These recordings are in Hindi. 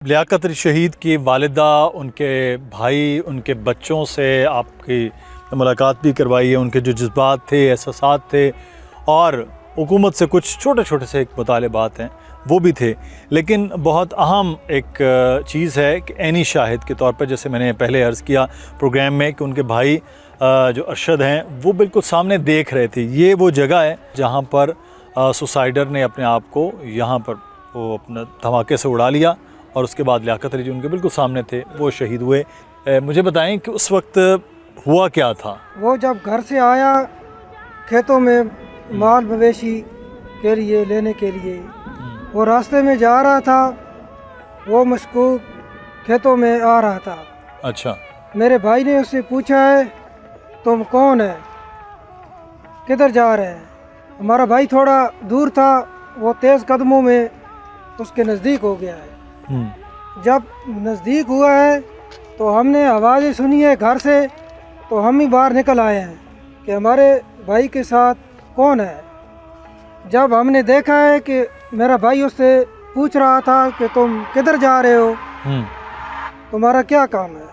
लियाकत अली शहीद की वालिदा, उनके भाई, उनके बच्चों से आपकी मुलाकात भी करवाई है। उनके जो जज्बात थे, एहसासात थे और हुकूमत से कुछ छोटे छोटे से एक मुतालबात हैं वो भी थे। लेकिन बहुत अहम एक चीज़ है कि ऐनी शाहिद के तौर पर, जैसे मैंने पहले अर्ज़ किया प्रोग्राम में, कि उनके भाई जो अरशद हैं वो बिल्कुल सामने देख रहे थे। ये वो जगह है जहाँ पर सुसाइडर ने अपने आप को यहाँ पर वो अपना धमाके से उड़ा लिया और उसके बाद लियाकत अली जो उनके बिल्कुल सामने थे वो शहीद हुए। मुझे बताएं कि उस वक्त हुआ क्या था? वो जब घर से आया खेतों में माल मवेशी के लिए लेने के लिए, वो रास्ते में जा रहा था, वो मशकूक खेतों में आ रहा था। अच्छा। मेरे भाई ने उससे पूछा है तुम कौन है, किधर जा रहे हैं? हमारा भाई थोड़ा दूर था, वो तेज़ कदमों में उसके नज़दीक हो गया है। जब नज़दीक हुआ है तो हमने आवाज़ें सुनी है घर से, तो हम ही बाहर निकल आए हैं कि हमारे भाई के साथ कौन है। जब हमने देखा है कि मेरा भाई उससे पूछ रहा था कि तुम किधर जा रहे हो, तुम्हारा क्या काम है,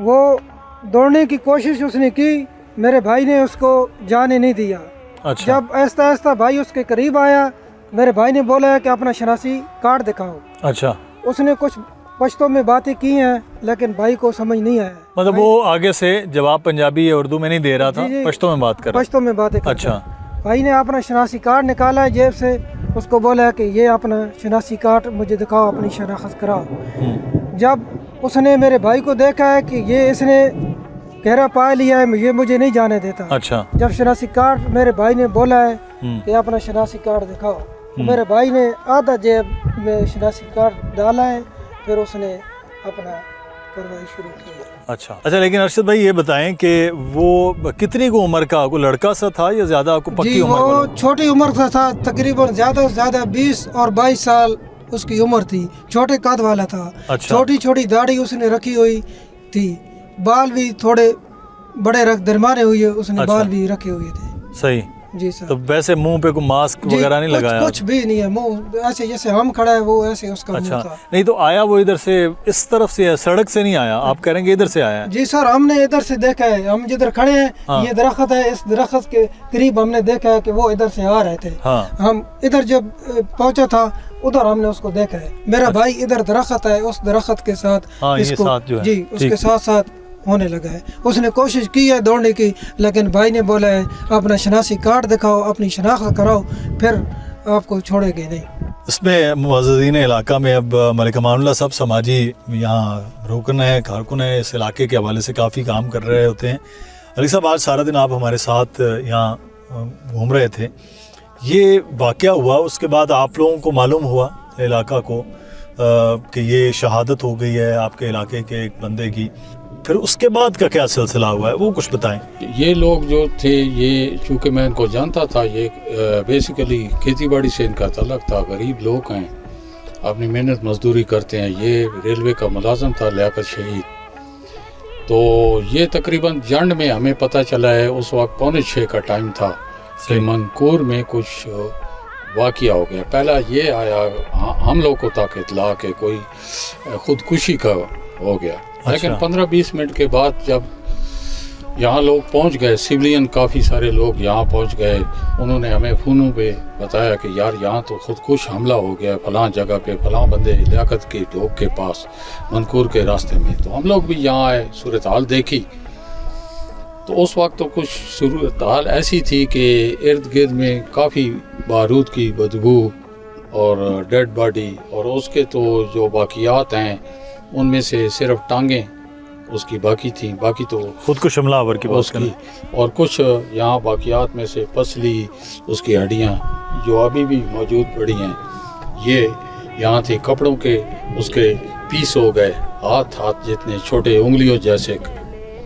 वो दौड़ने की कोशिश उसने की, मेरे भाई ने उसको जाने नहीं दिया। अच्छा। जब आहिस्ता आहिस्ता भाई उसके करीब आया, मेरे भाई ने बोला है कि अपना शनासी कार्ड दिखाओ। अच्छा। उसने कुछ पश्तो में बातें की हैं लेकिन भाई को समझ नहीं आया। मतलब वो आगे से जवाब पंजाबी या उर्दू में नहीं दे रहा था, पश्तो में बात कर रहा। पश्तो में बातें कर। अच्छा। भाई ने अपना शनासी कार्ड निकाला है जेब से, उसको बोला है कि ये अपना शनासी कार्ड मुझे दिखाओ, अपनी शनाख्त कराओ। जब उसने मेरे भाई को देखा है कि ये इसने गहरा पा लिया है, ये मुझे नहीं जाने देता। अच्छा। जब शनासी कार्ड मेरे भाई ने बोला है कि अपना शनासी कार्ड दिखाओ, तो मेरे भाई ने आधा जेब में शनासी कार्ड डाला है, फिर उसने अपना कार्रवाई शुरू की है। अच्छा। लेकिन अरशद भाई ये बताएं कि वो कितनी को उम्र का, कोई लड़का सा था या ज़्यादा आपको पक्की उम्र? वो छोटी उम्र का था, तकरीबन ज़्यादा से ज़्यादा 20 और 22 साल उसकी उम्र थी। छोटे कद वाला था। अच्छा। छोटी छोटी दाढ़ी उसने रखी हुई थी, बाल भी थोड़े बड़े दरमाने हुए उसने। अच्छा। बाल भी रखे हुए थे। सही जी सर। तो वैसे मुंह पे कोई मास्क वगैरह नहीं लगाया? कुछ भी नहीं है, मुंह ऐसे जैसे हम खड़ा है वो ऐसे उसका मुंह था। नहीं तो आया वो इधर से, इस तरफ से, सड़क से नहीं आया, आप कह रहे हैं इधर से आया? जी सर, हमने इधर से देखा है, हम जिधर खड़े हैं। हाँ। ये दरख्त है, इस दरख्त के करीब हमने देखा है कि वो इधर से आ रहे थे। हाँ। हम इधर जब पहुंचा था उधर हमने उसको देखा है। मेरा भाई इधर दरख्त है, उस दरख्त के साथ इसको साथ जो है, जी उसके साथ साथ होने लगा है। उसने कोशिश की है दौड़ने की, लेकिन भाई ने बोला है अपना शनासी कार्ड दिखाओ, अपनी शनाख्त कराओ, फिर आपको छोड़ेंगे नहीं। इसमें मुअज़्ज़िज़ीन इलाका में अब मलिक अमानुल्लाह साहब समाजी यहाँ रुकन है, कारकुन है, इस इलाके के हवाले से काफ़ी काम कर रहे होते हैं। अली साहब, आज सारा दिन आप हमारे साथ यहाँ घूम रहे थे, ये वाक़या हुआ, उसके बाद आप लोगों को मालूम हुआ इलाका को कि ये शहादत हो गई है आपके इलाके के एक बंदे की, फिर उसके बाद का क्या सिलसिला हुआ है वो कुछ बताएं। ये लोग जो थे, ये चूँकि मैं इनको जानता था, ये बेसिकली खेती बाड़ी से इनका तल्लुक़ था, गरीब लोग हैं, अपनी मेहनत मजदूरी करते हैं। ये रेलवे का मुलाजिम था लियाकत शहीद। तो ये तकरीबन जंड में हमें पता चला है, उस वक्त 5:45 का टाइम था कि मनकूर में कुछ वाक़या हो गया। पहला ये आया हम लोग को तक इत्तला के कोई ख़ुदकुशी का हो गया। अच्छा। लेकिन 15-20 मिनट के बाद जब यहाँ लोग पहुँच गए, सिविलियन काफ़ी सारे लोग यहाँ पहुँच गए, उन्होंने हमें फ़ोनों पे बताया कि यार यहाँ तो खुदकुश हमला हो गया फलां जगह पे, फलां बंदे लियाकत के ढोक के पास मनकूर के रास्ते में। तो हम लोग भी यहाँ आए, सूरत हाल देखी, तो उस वक्त तो कुछ सूरत हाल ऐसी थी कि इर्द गिर्द में काफ़ी बारूद की बदबू और डेड बॉडी, और उसके तो जो बाकियात हैं उनमें से सिर्फ टांगें उसकी बाकी थी, बाकी तो खुदकुश हमलावर की बात की। और कुछ यहाँ बाकियात में से पसली, उसकी हड्डियाँ जो अभी भी मौजूद पड़ी हैं, ये यहाँ थे। कपड़ों के उसके पीस हो गए, हाथ जितने छोटे, उंगलियों जैसे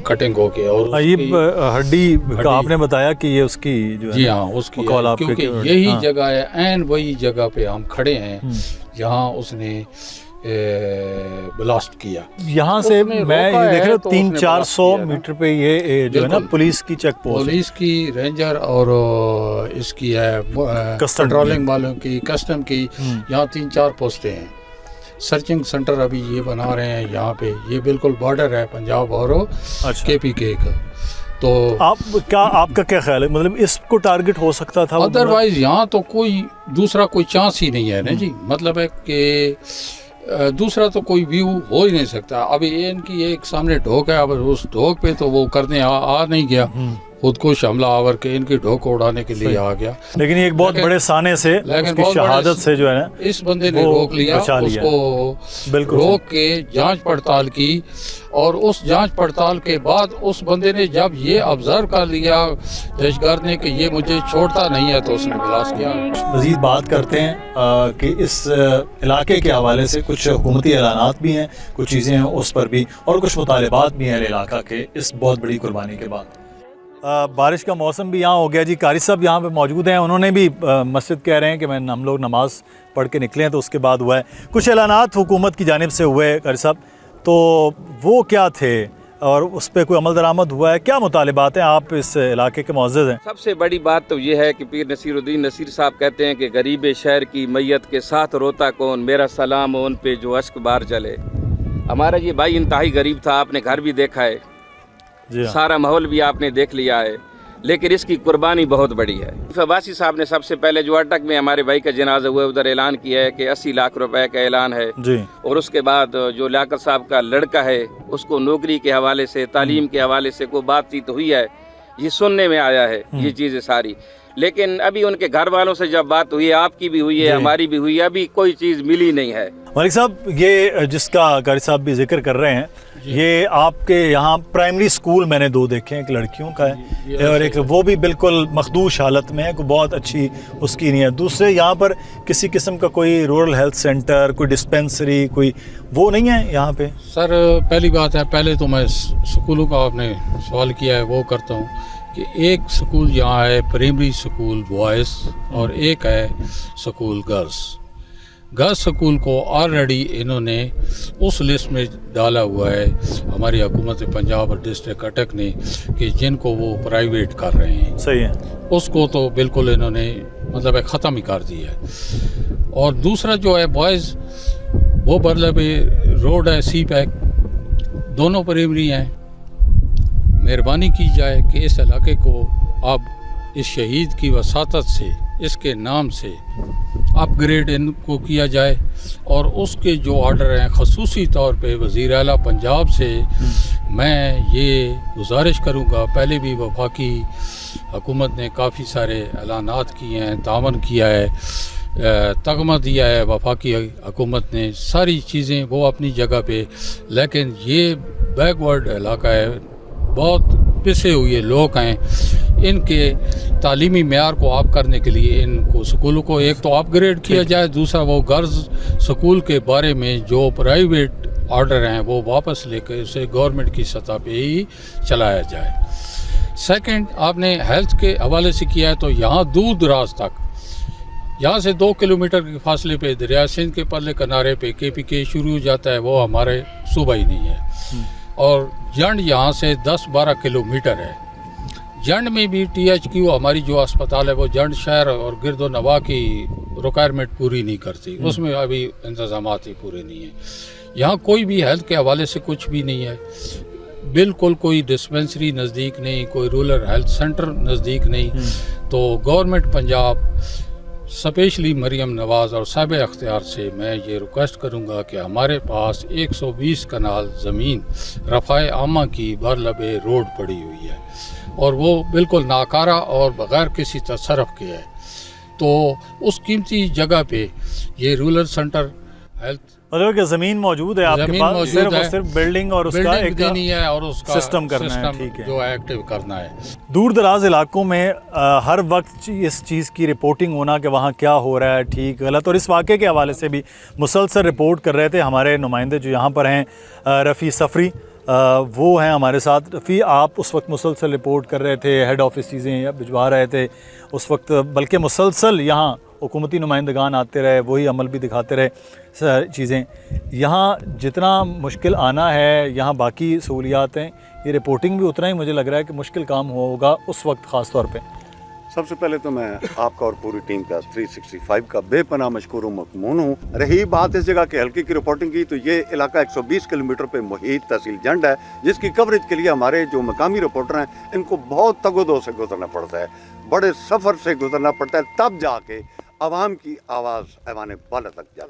कटिंग हो गया। और ये हड्डी का आपने बताया कि ये उसकी जो है, जी हाँ, उसकी, क्योंकि यही जगह है, ऐन वही जगह पे हम खड़े हैं जहाँ उसने ब्लास्ट किया। यहाँ से मैं ये देख रहा हूँ 300-400 मीटर पे ये जो है ना पुलिस की चेक पोस्ट, पुलिस की, रेंजर और इसकी है पेट्रोलिंग वालों की, कस्टम की, यहाँ 3-4 पोस्टें हैं। सर्चिंग सेंटर अभी ये बना रहे हैं यहाँ पे, ये बिल्कुल बॉर्डर है पंजाब और अच्छा। KPK का। तो आपका क्या ख्याल है, मतलब इसको टारगेट हो सकता था? अदरवाइज यहाँ तो कोई दूसरा कोई चांस ही नहीं है ना जी। मतलब है कि दूसरा तो कोई व्यू हो ही नहीं सकता। अभी इनकी एक सामने ढोक है, अब उस ढोक पे तो वो करने आ नहीं गया, खुद को हमला आवर के इनकी ढोक उड़ाने के लिए आ गया। लेकिन एक बहुत बड़े साने से, उसकी शहादत से जो है ना, इस बंदे ने रोक लिया, उसको बिल्कुल रोक के जांच पड़ताल की, और उस जांच पड़ताल के बाद उस बंदे ने जब ये ऑब्जर्व कर लिया दहशतगर्द ने कि ये मुझे छोड़ता नहीं है, तो उसने ब्लास्ट किया। मज़ीद बात करते हैं कि इस इलाके के हवाले से कुछ हुकूमती ऐलानात भी हैं, कुछ चीज़ें हैं उस पर भी, और कुछ मुतालिबात भी हैं इलाका के इस बहुत बड़ी कुर्बानी के बाद। बारिश का मौसम भी यहाँ हो गया जी। कारी साहब यहाँ पे मौजूद हैं, उन्होंने भी मस्जिद कह रहे हैं कि हम लोग नमाज़ पढ़ के निकले हैं, तो उसके बाद हुआ है कुछ ऐलानात हुकूमत की जानिब से हुए कारी साहब, तो वो क्या थे और उस पर कोई अमल दरामद हुआ है? क्या मुतालिबात हैं? आप इस इलाके के मुअज़्ज़िज़ हैं। सबसे बड़ी बात तो ये है कि पीर नसीरुद्दीन नसीर साहब कहते हैं कि गरीब शहर की मैयत के साथ रोता कौन, मेरा सलाम उन पे जो अश्क बार चले। हमारा ये भाई इंतहाई गरीब था, आपने घर भी देखा है, सारा माहौल भी आपने देख लिया है, लेकिन इसकी कुर्बानी बहुत बड़ी है। फवासी साहब ने सबसे पहले जो अटक में हमारे भाई का जनाजा हुआ उधर ऐलान किया है कि 80 लाख रुपए का ऐलान है जी। और उसके बाद जो लियाकत साहब का लड़का है उसको नौकरी के हवाले से, तालीम के हवाले से कोई बातचीत हुई है, ये सुनने में आया है ये चीज़ें सारी। लेकिन अभी उनके घर वालों से जब बात हुई है, आपकी भी हुई है, हमारी भी हुई है, अभी कोई चीज़ मिली नहीं है। मलिक साहब, ये जिसका कारी साहब भी जिक्र कर रहे हैं, ये आपके यहाँ प्राइमरी स्कूल मैंने 2 देखे हैं, एक लड़कियों का है और एक वो भी बिल्कुल मखदूश हालत में है, कोई बहुत अच्छी उसकी नहीं है। दूसरे यहाँ पर किसी किस्म का कोई रूरल हेल्थ सेंटर, कोई डिस्पेंसरी, कोई वो नहीं है यहाँ पे? सर पहली बात है, पहले तो मैं स्कूलों का आपने सवाल किया है वो करता हूँ कि एक स्कूल यहाँ है प्राइमरी स्कूल बॉयज़ और एक है स्कूल गर्ल्स स्कूल को ऑलरेडी इन्होंने उस लिस्ट में डाला हुआ है हमारी हुकूमत पंजाब और डिस्ट्रिक्ट अटक ने कि जिनको वो प्राइवेट कर रहे हैं। सही है। उसको तो बिल्कुल इन्होंने मतलब ख़त्म ही कर दिया है। और दूसरा जो है बॉयज़, वो मतलब रोड है सी पैक, दोनों प्राइमरी हैं। मेहरबानी की जाए कि इस इलाके को अब इस शहीद की वसातत से, इसके नाम से अपग्रेड इनको किया जाए, और उसके जो ऑर्डर हैं ख़ुसूसी तौर पे वज़ीर आला पंजाब से मैं ये गुजारिश करूँगा। पहले भी वफाकी हुकूमत ने काफ़ी सारे ऐलानात किए हैं, तावन किया है, तगमा दिया है वफाकी हुकूमत ने, सारी चीज़ें वो अपनी जगह पे, लेकिन ये बैकवर्ड इलाका है, बहुत पिसे हुए लोग हैं। इनके तालीमी मेयार को आप करने के लिए इनको स्कूलों को एक तो अपग्रेड किया जाए, दूसरा वो गर्ल्स स्कूल के बारे में जो प्राइवेट ऑर्डर हैं वो वापस लेकर उसे गवर्नमेंट की सतह पे ही चलाया जाए। सेकंड, आपने हेल्थ के हवाले से किया है, तो यहाँ दूर दराज तक, यहाँ से 2 किलोमीटर के फासले पे दरिया सिंध के परले किनारे पे KPK शुरू हो जाता है, वो हमारे सूबा ही नहीं है। और जंड यहाँ से 10-12 किलोमीटर है। जंड में भी THQ हमारी जो अस्पताल है वो जंड शहर और गिरदो नवा की रिक्वायरमेंट पूरी नहीं करती, उसमें अभी इंतजामात ही पूरे नहीं है। यहाँ कोई भी हेल्थ के हवाले से कुछ भी नहीं है, बिल्कुल कोई डिस्पेंसरी नज़दीक नहीं, कोई रूरल हेल्थ सेंटर नज़दीक नहीं। तो गवर्नमेंट पंजाब स्पेशली मरियम नवाज़ और साहिब अख्तियार से मैं ये रिक्वेस्ट करूँगा कि हमारे पास 120 कनाल ज़मीन रफ़ाए आमा की बरलबे रोड पड़ी हुई है और वो बिल्कुल नाकारा और बग़ैर किसी तसर्रुफ़ के है। तो उस कीमती जगह पे ये रूरल सेंटर हेल्थ मतलब कि ज़मीन मौजूद है आपके पास, सिर्फ बिल्डिंग और उसका एक देनी है और उसका सिस्टम करना है, ठीक है, जो एक्टिव करना है। दूर दराज इलाकों में हर वक्त इस चीज़ की रिपोर्टिंग होना कि वहाँ क्या हो रहा है, ठीक गलत, और इस वाक़े के हवाले से भी मुसलसल रिपोर्ट कर रहे थे हमारे नुमाइंदे जो यहाँ पर हैं, रफ़ी सफ़री वो हैं हमारे साथ। रफ़ी, आप उस वक्त मुसलसल रिपोर्ट कर रहे थे, हेड ऑफिस चीज़ें भिजवा रहे थे उस वक्त, बल्कि मुसलसल यहाँ हुकूमती नुमाइंदगान आते रहे, वही अमल भी दिखाते रहे चीज़ें। यहाँ जितना मुश्किल आना है, यहाँ बाकी सहूलियात हैं, ये रिपोर्टिंग भी उतना ही मुझे लग रहा है कि मुश्किल काम होगा उस वक्त ख़ास तौर पे। सबसे पहले तो मैं आपका और पूरी टीम का 365 का बेपनाह मशकूर मकमून हूँ। रही बात इस जगह के हल्के की रिपोर्टिंग की, तो ये इलाका 120 किलोमीटर पे मुहित तहसील जंड है, जिसकी कवरेज के लिए हमारे जो मकामी रिपोर्टर हैं इनको बहुत तगोदो से गुजरना पड़ता है, बड़े सफ़र से गुजरना पड़ता है, तब जाके आवाम की आवाज़ ऐवान बाला तक जाता है।